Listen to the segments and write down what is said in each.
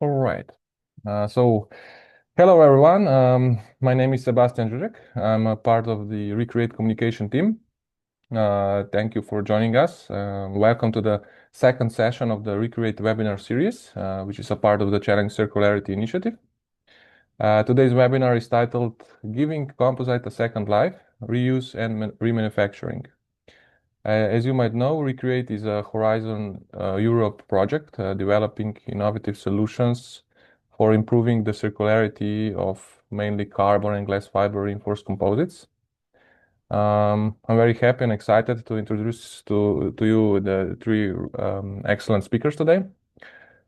All right. So, hello everyone. My name is Sebastian Jurek. I'm a part of the Recreate communication team. Thank you for joining us. Welcome to the second session of the Recreate webinar series, which is a part of the Challenge Circularity Initiative. Today's webinar is titled Giving Composite a Second Life, Reuse and Remanufacturing. As you might know, Recreate is a Horizon Europe project developing innovative solutions for improving the circularity of mainly carbon and glass fiber reinforced composites. I'm very happy and excited to introduce to you the three excellent speakers today.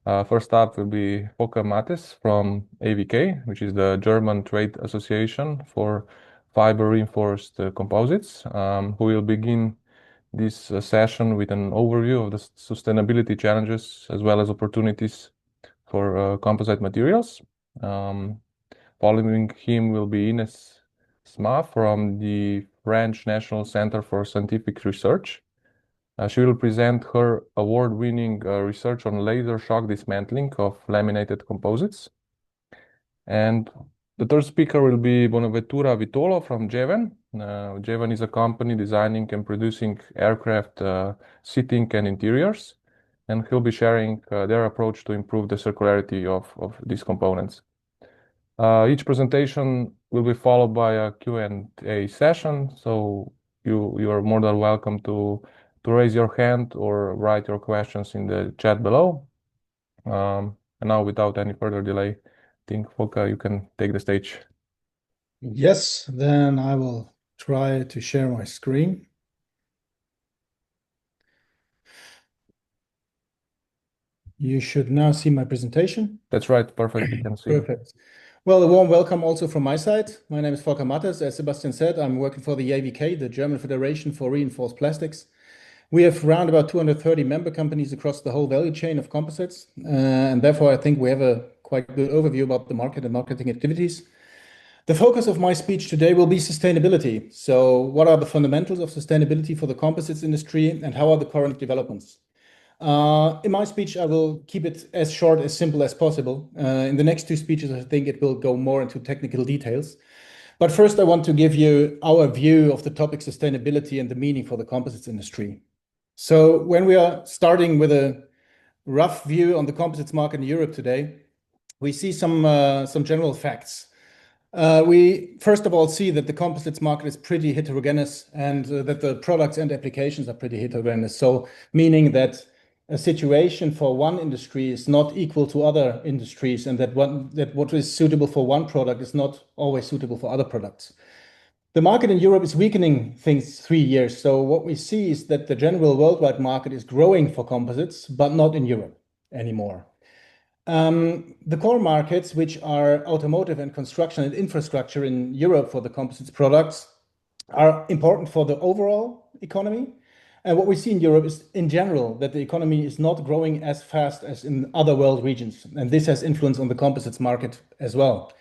First up will be Volker Mattes from AVK, which is the German Trade Association for Fiber Reinforced Composites, who will begin this session with an overview of the sustainability challenges as well as opportunities for composite materials. Um, Following him will be Ines Sma from the French National Center for Scientific Research. She will present her award-winning research on laser shock dismantling of laminated composites. And the third speaker will be Bonaventura Vitolo from Jeven. Jeven is a company designing and producing aircraft seating and interiors, and he'll be sharing their approach to improve the circularity of these components. Each presentation will be followed by a Q&A session, so you are more than welcome to raise your hand or write your questions in the chat below. And now, without any further delay, I think, Volker, you can take the stage. Yes, then I will try to share my screen. You should now see my presentation. That's right. Perfect. We can see. Perfect. Well, a warm welcome also from my side. My name is Volker Mattes. As Sebastian said, I'm working for the AVK, the German Federation for Reinforced Plastics. We have around about 230 member companies across the whole value chain of composites. And therefore, I think we have a quite good overview about the market and marketing activities. The focus of my speech today will be sustainability. So what are the fundamentals of sustainability for the composites industry and how are the current developments? In my speech, I will keep it as short, as simple as possible. In the next two speeches, I think it will go more into technical details. But first, I want to give you our view of the topic sustainability and the meaning for the composites industry. So when we are starting with a rough view on the composites market in Europe today, we see some general facts. We first of all see that the composites market is pretty heterogeneous and that the products and applications are pretty heterogeneous. So meaning that a situation for one industry is not equal to other industries, and that what is suitable for one product is not always suitable for other products. The market in Europe is weakening since 3 years. So what we see is that the general worldwide market is growing for composites, but not in Europe anymore. The core markets, which are automotive and construction and infrastructure in Europe for the composites products, are important for the overall economy. And what we see in Europe is, in general, that the economy is not growing as fast as in other world regions. And this has influence on the composites market as well.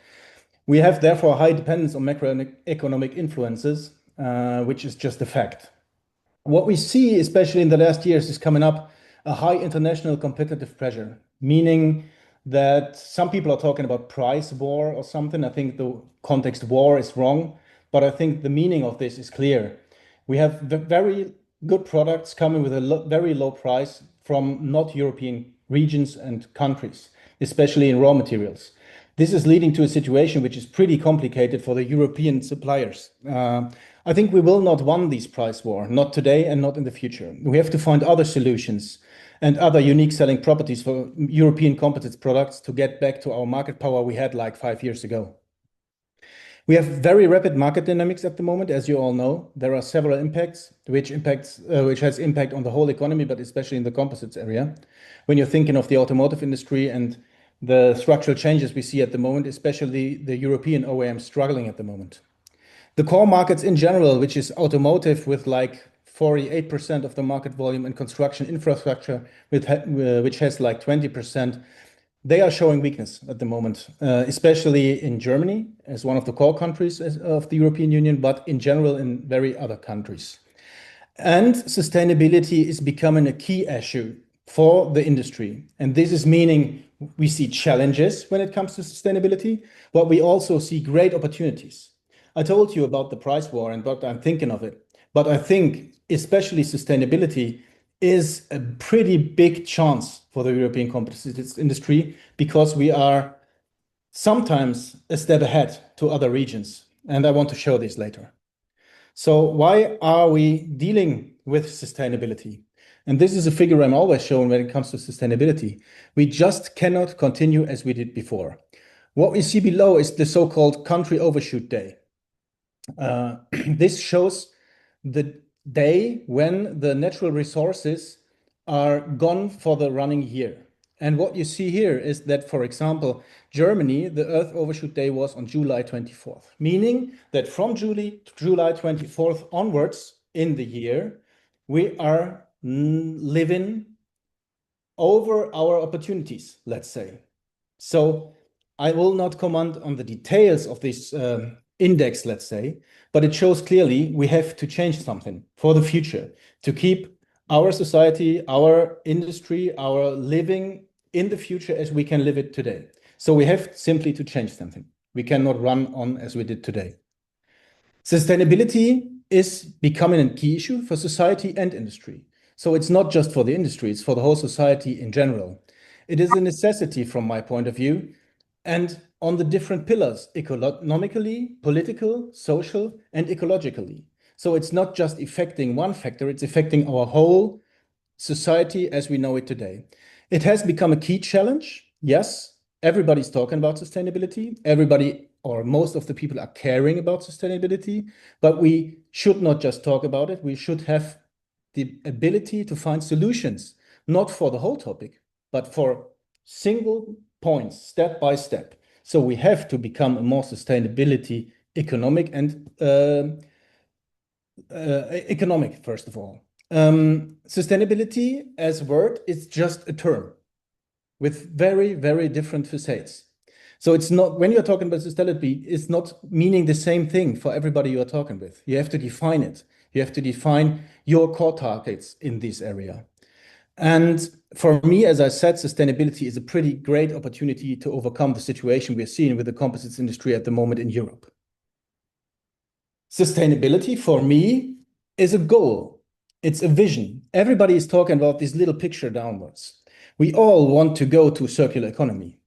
We have therefore a high dependence on macroeconomic influences, which is just a fact. What we see, especially in the last years, is coming up a high international competitive pressure, meaning that some people are talking about price war or something. I think the context war is wrong, but I think the meaning of this is clear. We have very good products coming with a very low price from not European regions and countries, especially in raw materials. This is leading to a situation which is pretty complicated for the European suppliers. I think we will not win this price war, not today and not in the future. We have to find other solutions and other unique selling properties for European composites products to get back to our market power we had like 5 years ago. We have very rapid market dynamics at the moment, as you all know. There are several impacts, which has impact on the whole economy, but especially in the composites area. When you're thinking of the automotive industry and the structural changes we see at the moment, especially the European OEMs struggling at the moment. The core markets in general, which is automotive with like 48% of the market volume, and construction infrastructure, which has like 20%, they are showing weakness at the moment, especially in Germany as one of the core countries of the European Union, but in general in very other countries. And sustainability is becoming a key issue for the industry. And this is meaning We see challenges when it comes to sustainability, but we also see great opportunities. I told you about the price war and what I'm thinking of it, but I think especially sustainability is a pretty big chance for the European composites industry because we are sometimes a step ahead to other regions. And I want to show this later. So why are we dealing with sustainability? And this is a figure I'm always showing when it comes to sustainability. We just cannot continue as we did before. What we see below is the so-called country overshoot day. This shows the day when the natural resources are gone for the running year. And what you see here is that, for example, Germany, the Earth overshoot day was on July 24th, meaning that from July 24th onwards in the year, we are living over our opportunities, let's say. So I will not comment on the details of this index, let's say, but it shows clearly we have to change something for the future to keep our society, our industry, our living in the future as we can live it today. So we have simply to change something. We cannot run on as we did today. Sustainability is becoming a key issue for society and industry. So it's not just for the industry, it's for the whole society in general. It is a necessity from my point of view, and on the different pillars, economically, political, social, and ecologically. So it's not just affecting one factor, it's affecting our whole society as we know it today. It has become a key challenge. Yes, everybody's talking about sustainability. Everybody or most of the people are caring about sustainability, but we should not just talk about it. We should have the ability to find solutions, not for the whole topic, but for single points, step by step. So we have to become a more sustainability economic and economic, first of all. Sustainability as a word is just a term with very, very different facades. So it's not, when you're talking about sustainability, it's not meaning the same thing for everybody you're talking with. You have to define it. You have to define your core targets in this area. And for me, as I said, sustainability is a pretty great opportunity to overcome the situation we're seeing with the composites industry at the moment in Europe. Sustainability for me is a goal. It's a vision. Everybody is talking about this little picture downwards. We all want to go to circular economy.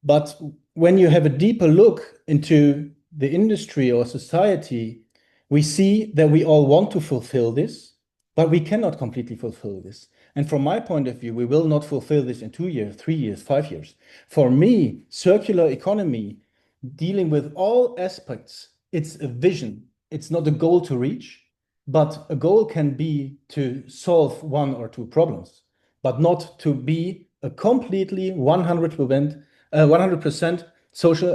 But when you have a deeper look into the industry or society, we see that we all want to fulfill this, but we cannot completely fulfill this. And from my point of view, we will not fulfill this in 2 years, 3 years, 5 years. For me, circular economy, dealing with all aspects, it's a vision. It's not a goal to reach, but a goal can be to solve one or two problems, but not to be a completely 100% social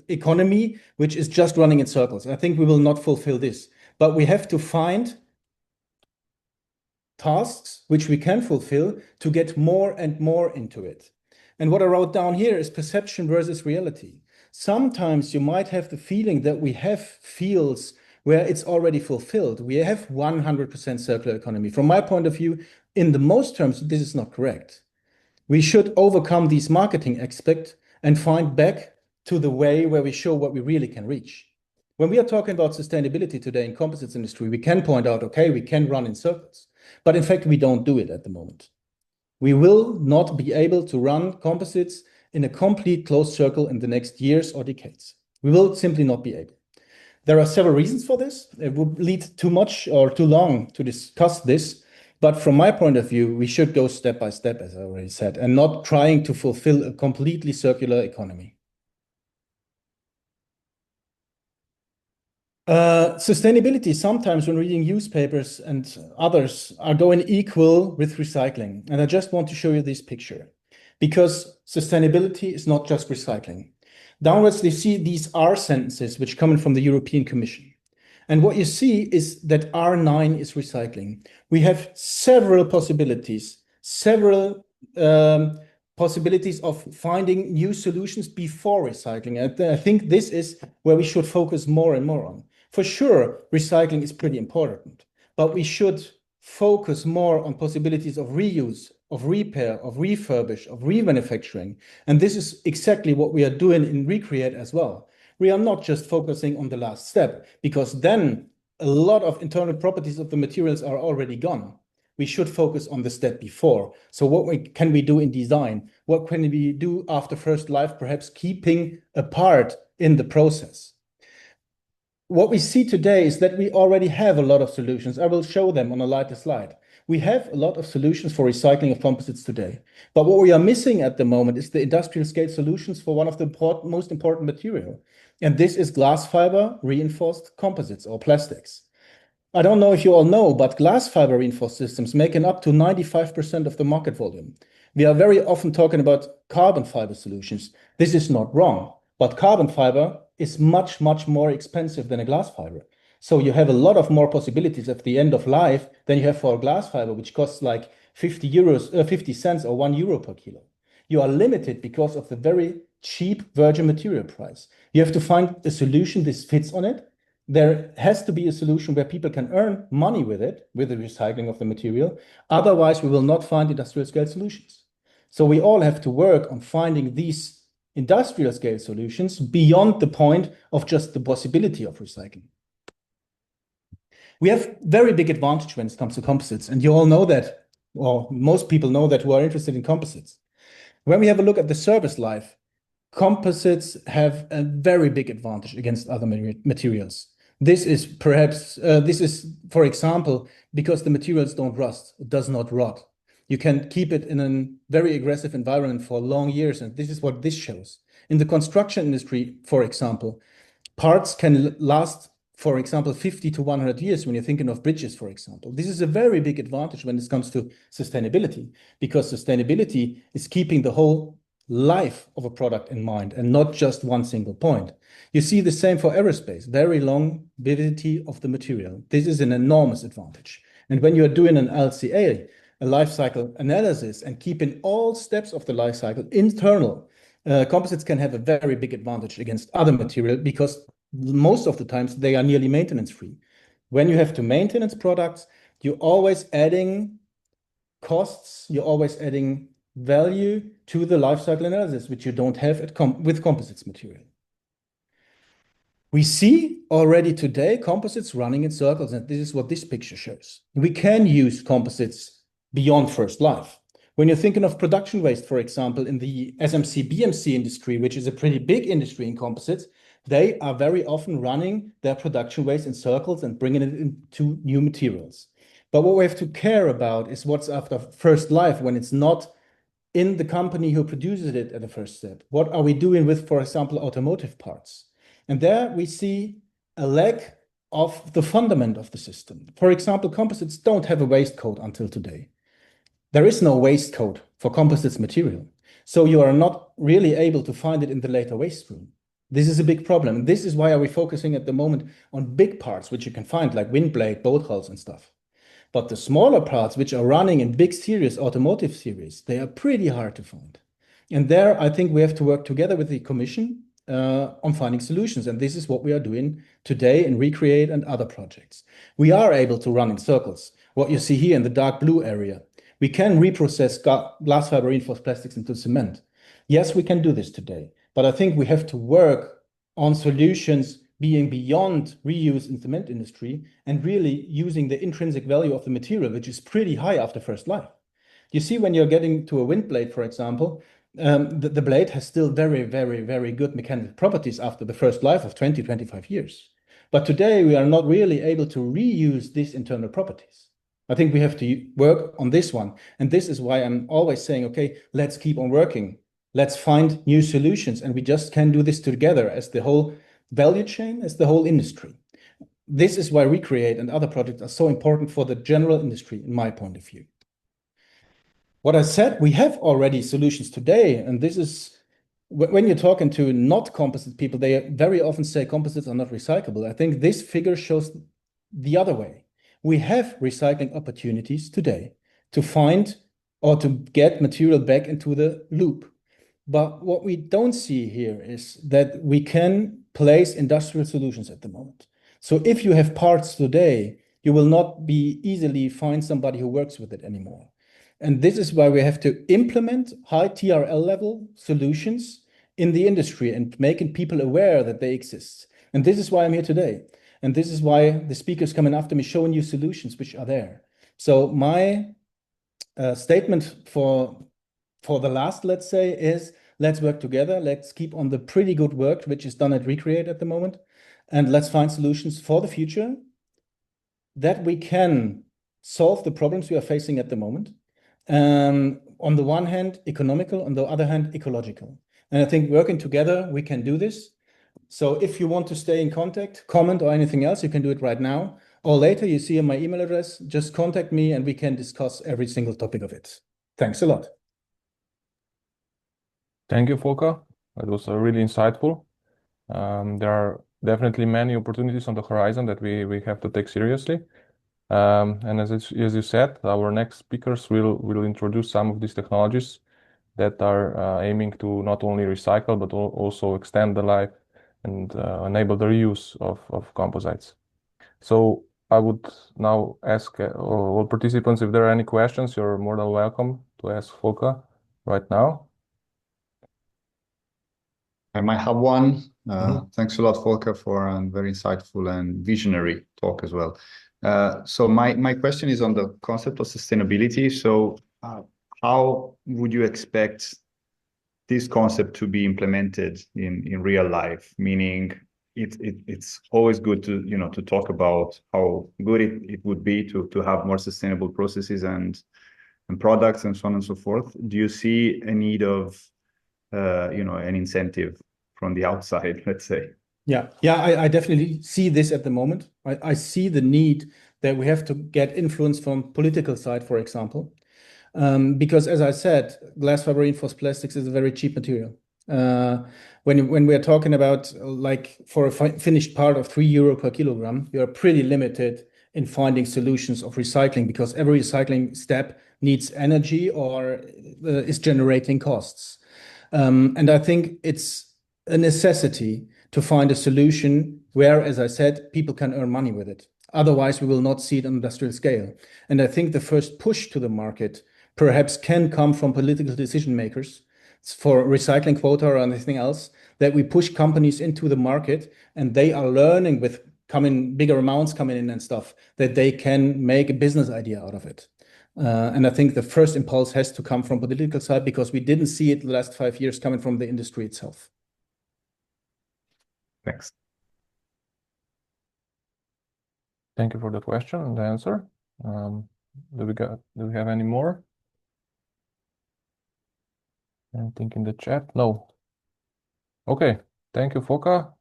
economy, which is just running in circles. I think we will not fulfill this, but we have to find tasks which we can fulfill to get more and more into it. And what I wrote down here is perception versus reality. Sometimes you might have the feeling that we have fields where it's already fulfilled. We have 100% circular economy. From my point of view, in the most terms, this is not correct. We should overcome these marketing aspects and find back to the way where we show what we really can reach. When we are talking about sustainability today in composites industry, we can point out, okay, we can run in circles, but in fact, we don't do it at the moment. We will not be able to run composites in a complete closed circle in the next years or decades. We will simply not be able. There are several reasons for this. It would lead too much or too long to discuss this. But from my point of view, we should go step by step, as I already said, and not trying to fulfill a completely circular economy. Sustainability, sometimes when reading newspapers and others, are going equal with recycling. And I just want to show you this picture because sustainability is not just recycling. Downwards, you see these R sentences which come from the European Commission. And what you see is that R9 is recycling. We have several possibilities, several possibilities of finding new solutions before recycling. And I think this is where we should focus more and more on. For sure, recycling is pretty important, but we should focus more on possibilities of reuse of repair, of refurbish, of remanufacturing. And this is exactly what we are doing in Recreate as well. We are not just focusing on the last step, because then a lot of internal properties of the materials are already gone. We should focus on the step before. So what can we do in design? What can we do after first life, perhaps keeping a part in the process? What we see today is that we already have a lot of solutions. I will show them on a later slide. We have a lot of solutions for recycling of composites today. But what we are missing at the moment is the industrial scale solutions for one of the most important material. And this is glass fiber reinforced composites or plastics. I don't know if you all know, but glass fiber reinforced systems make up to 95% of the market volume. We are very often talking about carbon fiber solutions. This is not wrong, but carbon fiber is much, much more expensive than a glass fiber. So you have a lot of more possibilities at the end of life than you have for a glass fiber, which costs like 50 cents or €1 per kilo. You are limited because of the very cheap virgin material price. You have to find a solution this fits on it. There has to be a solution where people can earn money with it, with the recycling of the material. Otherwise, we will not find industrial scale solutions. So we all have to work on finding these industrial scale solutions beyond the point of just the possibility of recycling. We have very big advantage when it comes to composites, and you all know that, or most people know that who are interested in composites. When we have a look at the service life, composites have a very big advantage against other materials. This is perhaps, for example, because the materials don't rust, it does not rot. You can keep it in a very aggressive environment for long years, and this is what this shows. In the construction industry, for example, parts can last, for example, 50 to 100 years when you're thinking of bridges, for example. This is a very big advantage when it comes to sustainability, because sustainability is keeping the whole life of a product in mind and not just one single point. You see the same for aerospace, very long validity of the material. This is an enormous advantage. And when you're doing an LCA, a life cycle analysis, and keeping all steps of the life cycle internal, composites can have a very big advantage against other material because most of the times they are nearly maintenance free. When you have to maintenance products, you're always adding costs, you're always adding value to the life cycle analysis, which you don't have with composites material. We see already today composites running in circles, and this is what this picture shows. We can use composites beyond first life. When you're thinking of production waste, for example, in the SMC, BMC industry, which is a pretty big industry in composites, they are very often running their production waste in circles and bringing it into new materials. But what we have to care about is what's after first life when it's not in the company who produces it at the first step. What are we doing with, for example, automotive parts? And there we see a lack of the fundament of the system. For example, composites don't have a waste code until today. There is no waste code for composites material. So you are not really able to find it in the later waste stream. This is a big problem. This is why are we focusing at the moment on big parts, which you can find like wind blade, boat hulls and stuff. But the smaller parts, which are running in big series, automotive series, they are pretty hard to find. And there, I think we have to work together with the Commission on finding solutions. And this is what we are doing today in Recreate and other projects. We are able to run in circles. What you see here in the dark blue area, we can reprocess glass fiber reinforced plastics into cement. Yes, we can do this today. But I think we have to work on solutions being beyond reuse in the cement industry and really using the intrinsic value of the material, which is pretty high after first life. You see, when you're getting to a wind blade, for example, the blade has still very, very, very good mechanical properties after the first life of 20, 25 years. But today we are not really able to reuse these internal properties. I think we have to work on this one. And this is why I'm always saying, okay, let's keep on working. Let's find new solutions. And we just can do this together as the whole value chain, as the whole industry. This is why Recreate and other projects are so important for the general industry, in my point of view. What I said, we have already solutions today, and this is when you're talking to not composite people, they very often say composites are not recyclable. I think this figure shows the other way. We have recycling opportunities today to find or to get material back into the loop. But what we don't see here is that we can place industrial solutions at the moment. So if you have parts today, you will not be easily find somebody who works with it anymore. And this is why we have to implement high TRL level solutions in the industry and making people aware that they exist. And this is why I'm here today. And this is why the speakers coming after me showing you solutions which are there. So my statement for the last, let's say, is let's work together. Let's keep on the pretty good work which is done at Recreate at the moment. And let's find solutions for the future that we can solve the problems we are facing at the moment. On the one hand, economical, on the other hand, ecological. And I think working together, we can do this. So if you want to stay in contact, comment or anything else, you can do it right now. Or later, you see my email address, just contact me and we can discuss every single topic of it. Thanks a lot. Thank you, Volker. That was really insightful. There are definitely many opportunities on the horizon that we have to take seriously. And as you said, our next speakers will introduce some of these technologies that are aiming to not only recycle but also extend the life and enable the reuse of composites. So I would now ask all participants if there are any questions. You're more than welcome to ask Volker right now. I might have one. Mhm. Thanks a lot, Volker, for a very insightful and visionary talk as well. So my question is on the concept of sustainability. So how would you expect this concept to be implemented in real life? Meaning it's always good to talk about how good it would be to have more sustainable processes and products and so on and so forth. Do you see a need of an incentive from the outside, let's say? Yeah, I definitely see this at the moment. I see the need that we have to get influence from political side, for example. Because as I said, glass fiber reinforced plastics is a very cheap material. When we are talking about like for a finished part of €3 per kilogram, you are pretty limited in finding solutions of recycling because every recycling step needs energy or is generating costs. And I think it's a necessity to find a solution where, as I said, people can earn money with it. Otherwise, we will not see it on industrial scale. And I think the first push to the market perhaps can come from political decision makers for recycling quota or anything else, that we push companies into the market and they are learning with bigger amounts coming in and stuff, that they can make a business idea out of it. And I think the first impulse has to come from political side because we didn't see it the last 5 years coming from the industry itself. Thanks. Thank you for the question and the answer. Do we have any more? Anything in the chat? No. Okay. Thank you, Foka.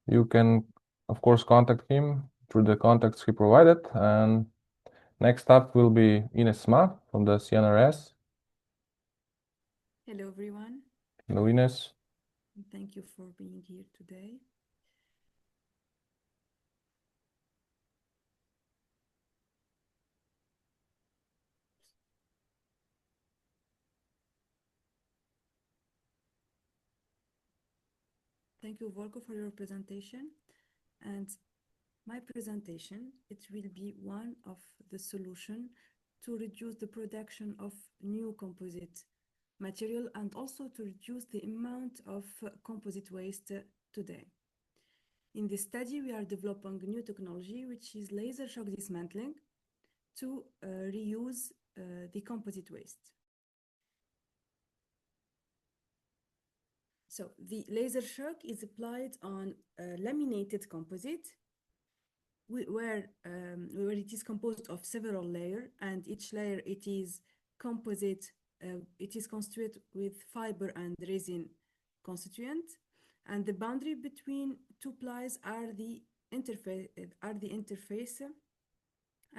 You can, of course, contact him through the contacts he provided. And next up will be Ines Ma from the CNRS. Hello, everyone. Hello, Ines. Thank you for being here today. Thank you, Volko, for your presentation. And my presentation, it will be one of the solution to reduce the production of new composite material and also to reduce the amount of composite waste today. In this study, we are developing new technology, which is laser shock dismantling to reuse the composite waste. So the laser shock is applied on laminated composite where it is composed of several layers, and each layer it is composite. It is constituted with fiber and resin constituent, and the boundary between two plies are the interface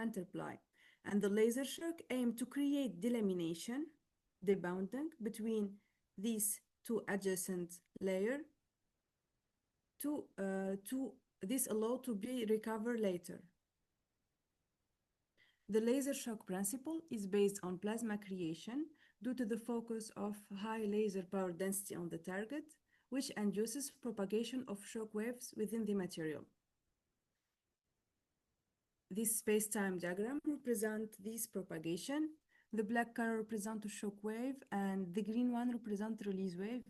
interply. And the laser shock aim to create delamination, debounding between these two adjacent layer to this allow to be recovered later. The laser shock principle is based on plasma creation due to the focus of high laser power density on the target, which induces propagation of shock waves within the material. This space-time diagram represents this propagation The black color represents a shock wave, and the green one represents release wave.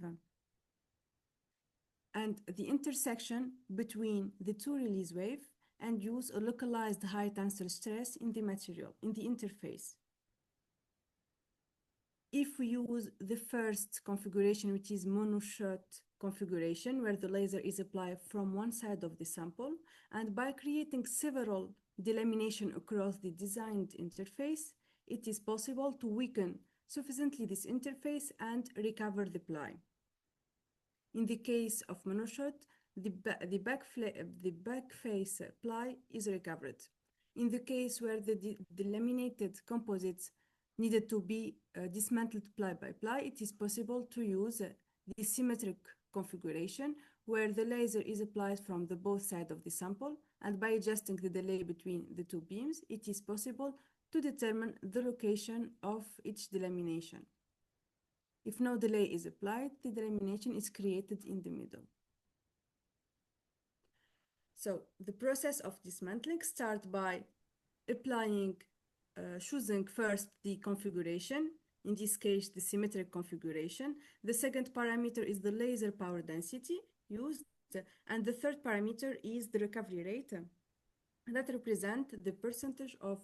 And the intersection between the two release wave induce a localized high tensile stress in the material, in the interface. If we use the first configuration, which is monoshot configuration, where the laser is applied from one side of the sample, and by creating several delamination across the designed interface, it is possible to weaken sufficiently this interface and recover the ply. In the case of monoshot, the back face ply is recovered. In the case where the laminated composites needed to be dismantled ply by ply, it is possible to use the symmetric configuration where the laser is applied from the both sides of the sample, and by adjusting the delay between the two beams, it is possible to determine the location of each delamination. If no delay is applied, the delamination is created in the middle. So the process of dismantling starts by choosing first the configuration, in this case, the symmetric configuration. The second parameter is the laser power density used, and the third parameter is the recovery rate that represents the percentage of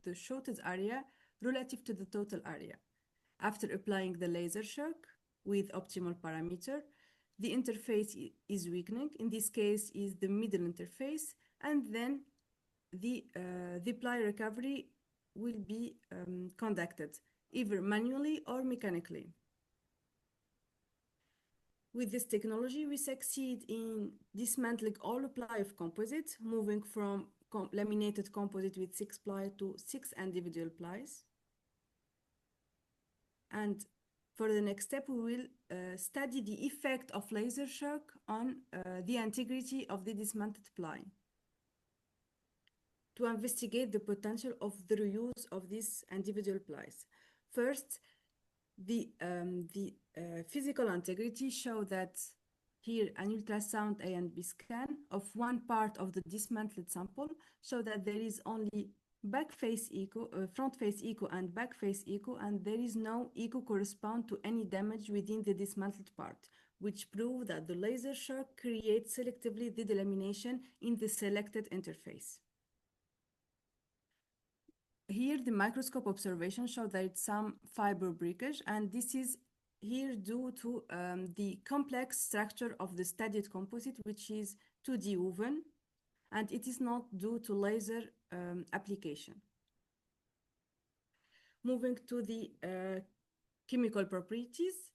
the shorted area relative to the total area. After applying the laser shock with optimal parameter, the interface is weakening. In this case is the middle interface, and then the ply recovery will be conducted either manually or mechanically. With this technology, we succeed in dismantling all ply of composite, moving from laminated composite with 6 ply to 6 individual plies. And for the next step, we will study the effect of laser shock on the integrity of the dismantled ply to investigate the potential of the reuse of these individual plies. First, the physical integrity show that here an ultrasound A and B scan of one part of the dismantled sample show that there is only front face echo and back face echo, and there is no echo correspond to any damage within the dismantled part, which prove that the laser shock creates selectively the delamination in the selected interface. Here, the microscope observation show that it's some fiber breakage, and this is here due to the complex structure of the studied composite, which is 2D woven, and it is not due to laser application. Moving to the chemical properties,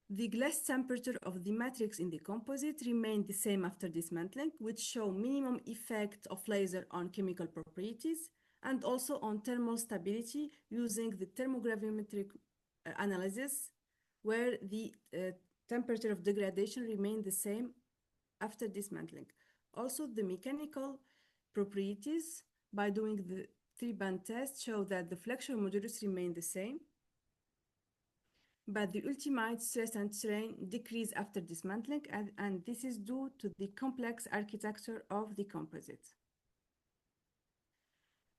the glass temperature of the matrix in the composite remained the same after dismantling, which show minimum effect of laser on chemical properties and also on thermal stability using the thermogravimetric analysis, where the temperature of degradation remained the same after dismantling. Also, the mechanical properties, by doing the 3-band test, show that the flexure modulus remained the same, but the ultimate stress and strain decrease after dismantling, and this is due to the complex architecture of the composite.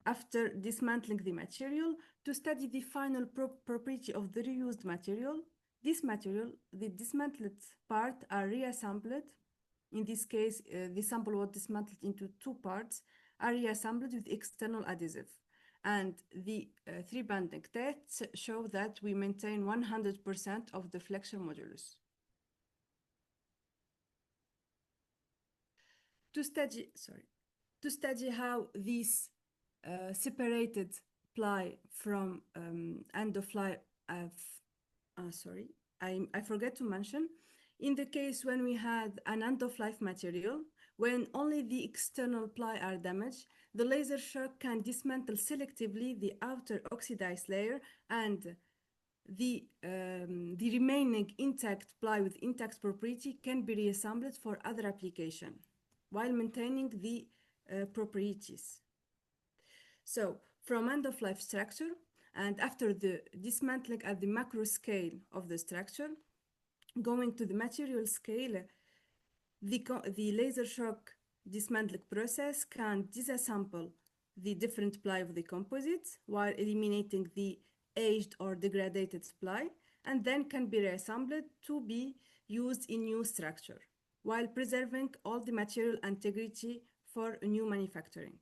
After dismantling the material, to study the final property of the reused material, the dismantled part are reassembled. In this case, the sample was dismantled into 2 parts, are reassembled with external adhesive. And the 3-banding tests show that we maintain 100% of the flexure modulus. To study how these separated ply from end of life, I forgot to mention, in the case when we had an end of life material, when only the external ply are damaged, the laser shock can dismantle selectively the outer oxidized layer, and the remaining intact ply with intact property can be reassembled for other application while maintaining the properties. So from end of life structure, and after the dismantling at the macro scale of the structure, going to the material scale, the laser shock dismantling process can disassemble the different ply of the composites while eliminating the aged or degraded ply, and then can be reassembled to be used in new structure while preserving all the material integrity for new manufacturing.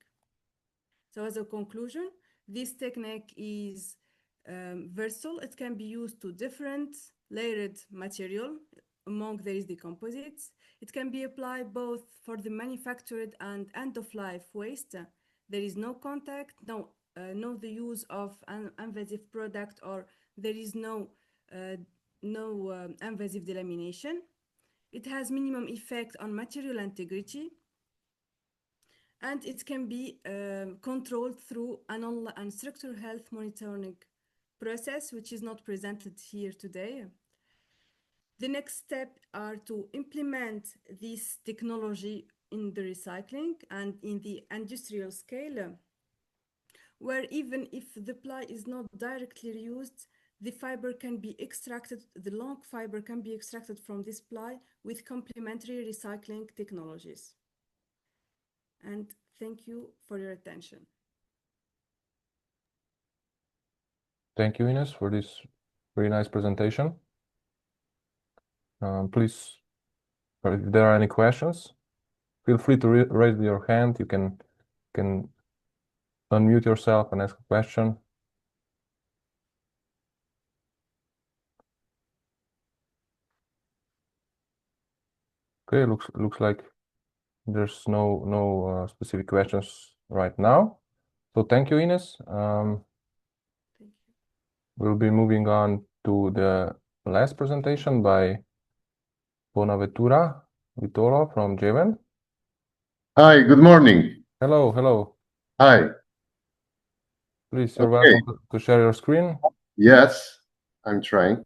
So as a conclusion, this technique is versatile. It can be used to different layered material. Among there is the composites. It can be applied both for the manufactured and end-of-life waste. There is no contact, no the use of an invasive product, or there is no invasive delamination. It has minimum effect on material integrity, and it can be controlled through an online structural health monitoring process, which is not presented here today. The next step are to implement this technology in the recycling and in the industrial scale, where even if the ply is not directly reused, the fiber can be extracted, the long fiber can be extracted from this ply with complementary recycling technologies. And thank you for your attention. Thank you, Ines, for this very nice presentation. Please, if there are any questions, feel free to raise your hand. You can unmute yourself and ask a question. Okay, looks like there's no specific questions right now. So thank you, Ines. Thank you. We'll be moving on to the last presentation by Bonaventura Vitolo from Javan. Hi, good morning. Hello. Hi. Please, you're Okay. welcome to share your screen. Yes, I'm trying.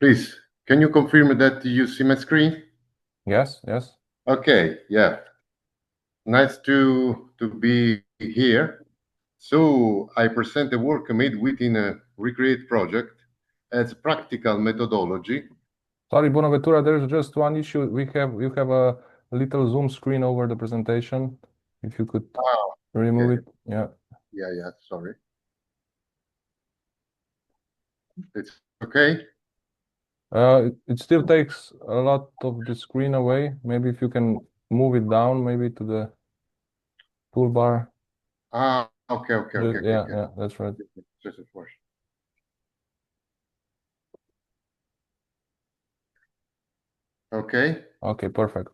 Please, can you confirm that you see my screen? Yes. Okay, yeah. Nice to be here. So I present the work made within a Recreate project as practical methodology. Sorry, Bonaventura, there's just one issue. You have a little zoom screen over the presentation. If you could remove it. Yeah. Yeah, sorry. It's okay? It still takes a lot of the screen away. Maybe if you can move it down, maybe to the toolbar. Okay. Yeah, that's right. Just a force. Okay. Okay, perfect.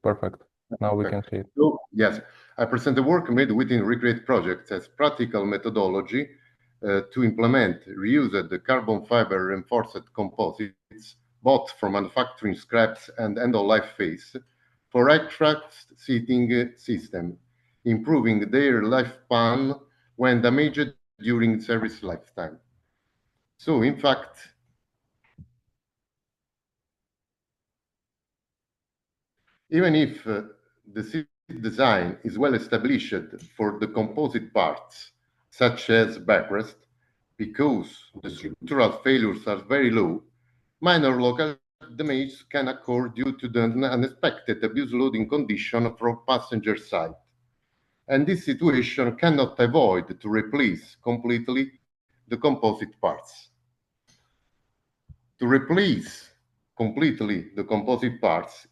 Now we can see it. So, yes, I present the work made within Recreate project as practical methodology to implement reused carbon fiber reinforced composites, both from manufacturing scraps and end-of-life phase, for aircraft seating system, improving their lifespan when damaged during service lifetime. So, in fact, even if the seat design is well established for the composite parts, such as backrest, because the structural failures are very low, minor local damage can occur due to the unexpected abuse loading condition from passenger side. And this situation cannot avoid to replace completely the composite parts. To replace completely the composite parts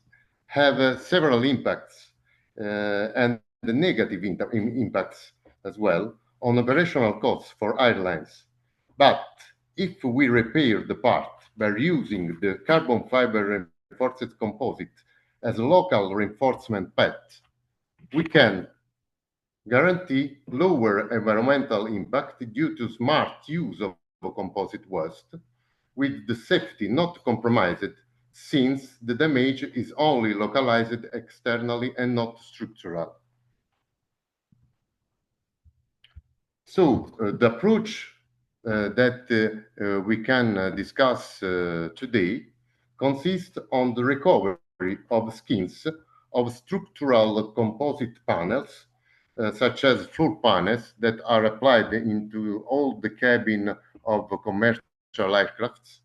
have several impacts and the negative impacts as well on operational costs for airlines. But if we repair the part by using the carbon fiber reinforced composite as a local reinforcement pad, we can guarantee lower environmental impact due to smart use of composite waste, with the safety not compromised, since the damage is only localized externally and not structural. So the approach that we can discuss today consists on the recovery of skins of structural composite panels, such as floor panels that are applied into all the cabin of commercial aircrafts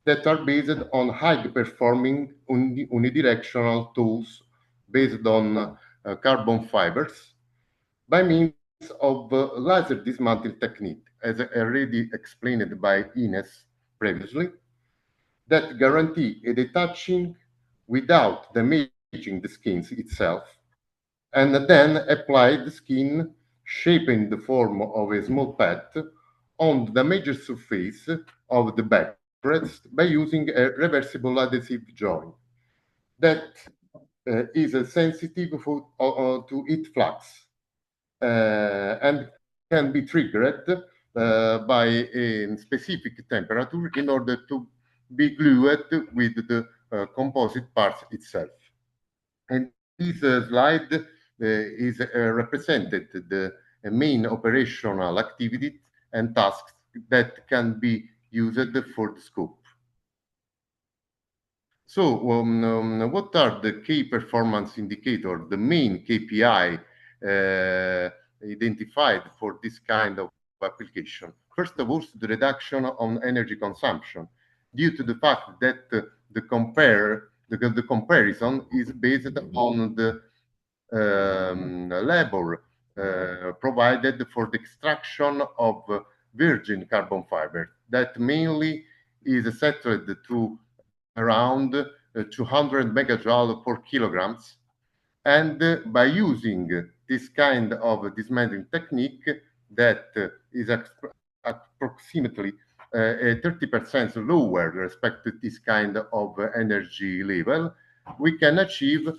that are based on high-performing unidirectional tools based on carbon fibers by means of laser dismantling technique, as already explained by Ines previously, that guarantee a detaching without damaging the skin itself, and then apply the skin, shaping the form of a small pet on the major surface of the backrest by using a reversible adhesive joint that is sensitive to heat flux and can be triggered by a specific temperature in order to be glued with the composite part itself. And this slide is represented the main operational activity and tasks that can be used for the scope. So, what are the key performance indicators, the main KPI identified for this kind of application? First of all, the reduction on energy consumption, due to the fact that the comparison is based on the labor provided for the extraction of virgin carbon fiber that mainly is settled to around 200 megajoule per kilograms. And by using this kind of dismantling technique that is approximately 30% lower respect to this kind of energy level, we can achieve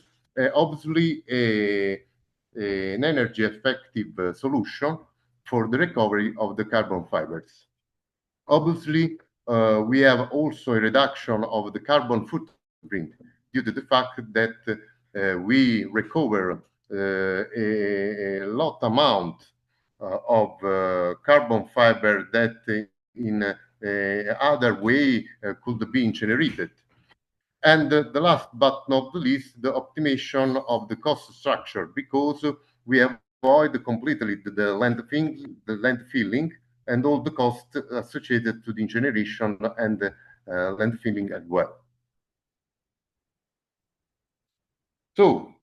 obviously an energy effective solution for the recovery of the carbon fibers. Obviously, we have also a reduction of the carbon footprint due to the fact that we recover a lot amount of carbon fiber that in other way could be incinerated. And the last but not the least, the optimization of the cost structure, because we avoid completely the landfilling and all the costs associated to the generation and landfilling as well. So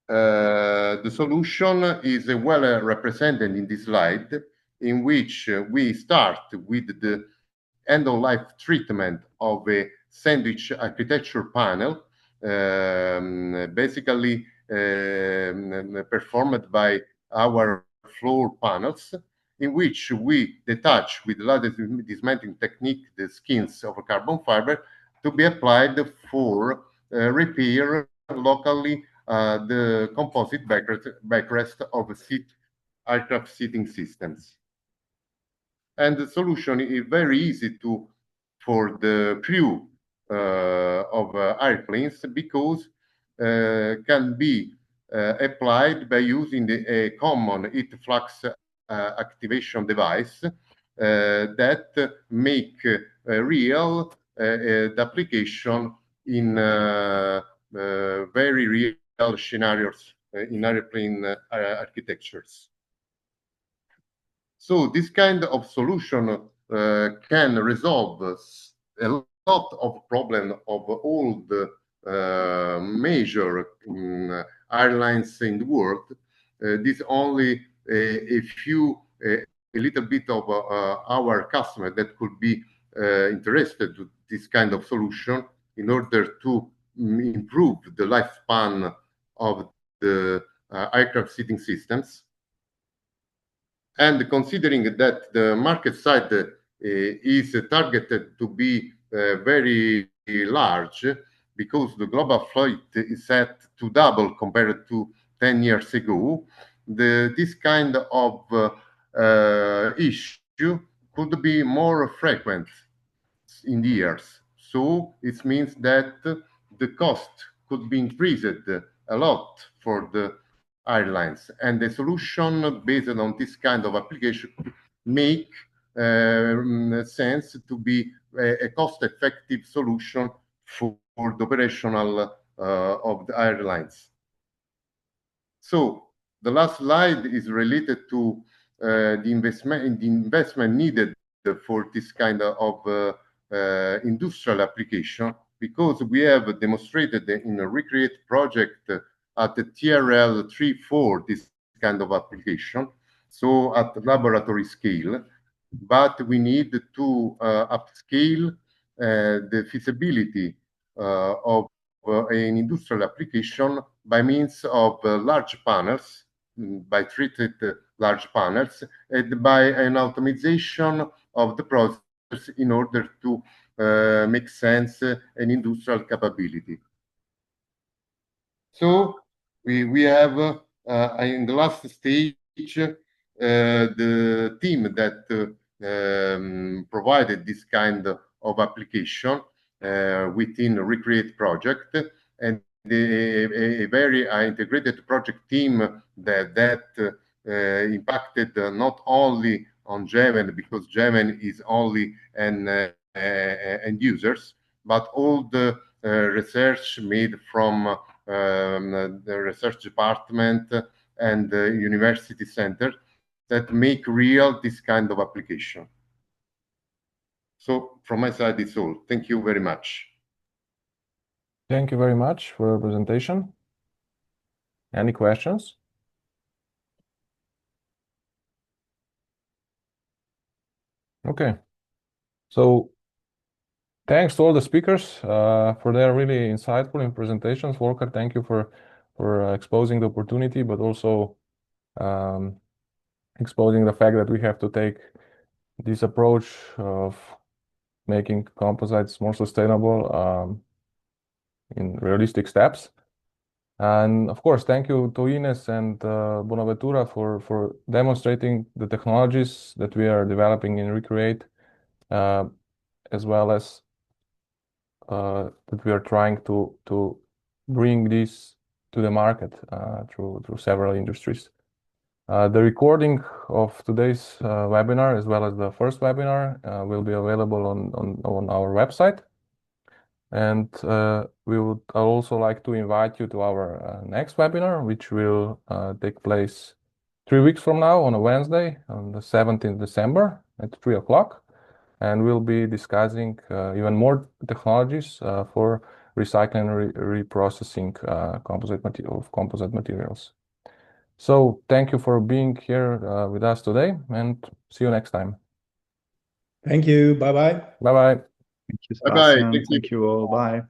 the solution is well represented in this slide, in which we start with the end-of-life treatment of a sandwich architecture panel, basically performed by our floor panels, in which we detach with laser dismantling technique the skins of a carbon fiber to be applied for repair locally the composite backrest of aircraft seating systems. And the solution is very easy for the crew of airplanes, because can be applied by using a common heat flux activation device that make real the application in very real scenarios in airplane architectures. So this kind of solution can resolve a lot of problems of all the major airlines in the world. This only a few, a little bit of our customers that could be interested in this kind of solution in order to improve the lifespan of the aircraft seating systems. And considering that the market side is targeted to be very large, because the global fleet is set to double compared to 10 years ago, this kind of issue could be more frequent in the years. So it means that the cost could be increased a lot for the airlines, and the solution based on this kind of application make sense to be a cost-effective solution for the operational of the airlines. So the last slide is related to the investment needed for this kind of industrial application, because we have demonstrated in a Recreate project at the TRL 3-4 this kind of application, so at laboratory scale, but we need to upscale the feasibility of an industrial application by means of large panels, by treated large panels, and by an automation of the process in order to make sense an industrial capability. So we have in the last stage the team that provided this kind of application within Recreate project, and a very integrated project team that impacted not only on Geven, because Geven is only an end users, but all the research made from the research department and the university center that make real this kind of application. So from my side, it's all. Thank you very much. Thank you very much for your presentation. Any questions? Okay. So thanks to all the speakers for their really insightful presentations. Volker, thank you for exposing the opportunity, but also exposing the fact that we have to take this approach of making composites more sustainable in realistic steps. And of course, thank you to Ines and Bonaventura for demonstrating the technologies that we are developing in Recreate, as well as that we are trying to bring this to the market through several industries. The recording of today's webinar, as well as the first webinar, will be available on our website. And we would also like to invite you to our next webinar, which will take place 3 weeks from now on a Wednesday, on the 17th December at 3 o'clock. And we'll be discussing even more technologies for recycling and reprocessing composite materials. So thank you for being here with us today, and see you next time. Thank you. Bye-bye. Bye-bye. Thank you, Bye-bye. Sebastian. Thank you all. Bye.